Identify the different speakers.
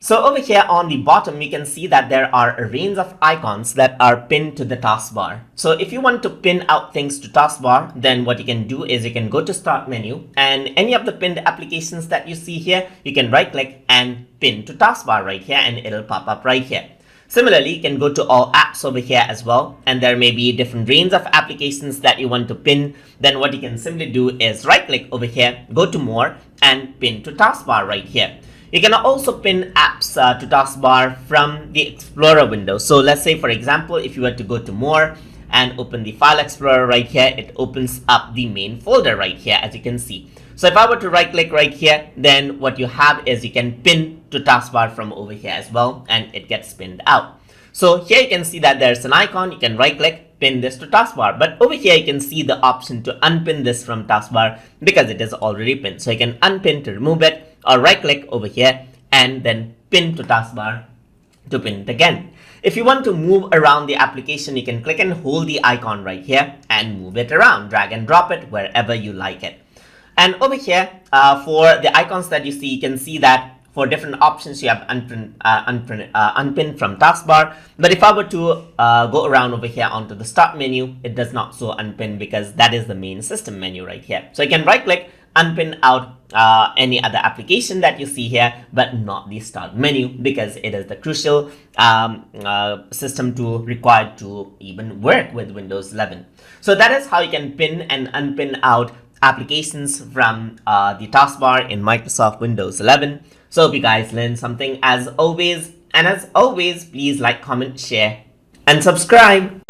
Speaker 1: So over here on the bottom, you can see that there are a range of icons that are pinned to the taskbar. So if you want to pin out things to taskbar, then what you can do is you can go to start menu, and any of the pinned applications that you see here, you can right click and pin to taskbar right here, and it'll pop up right here. Similarly, you can go to all apps over here as well, and there may be different range of applications that you want to pin. Then what you can simply do is right click over here, go to more, and pin to taskbar right here. You can also pin apps to taskbar from the Explorer window. So let's say, for example, if you were to go to more and open the File Explorer right here, it opens up the main folder right here, as you can see. So if I were to right click right here, then what you have is you can pin to taskbar from over here as well, and it gets pinned out. So here you can see that there's an icon. You can right click, pin this to taskbar, but over here you can see the option to unpin this from taskbar because it is already pinned. So you can unpin to remove it, or right click over here and then pin to taskbar to pin it again. If you want to move around the application, you can click and hold the icon right here and move it around, drag and drop it wherever you like it. And over here, for the icons that you see, you can see that for different options, you have unpin from taskbar. But if I were to go around over here onto the start menu, it does not show unpin because that is the main system menu right here. So you can right click, unpin out any other application that you see here, but not the start menu because it is the crucial system tool required to even work with Windows 11. So that is how you can pin and unpin out applications from the taskbar in Microsoft Windows 11. So hope you guys learned something as always. And as always, please like, comment, share, and subscribe.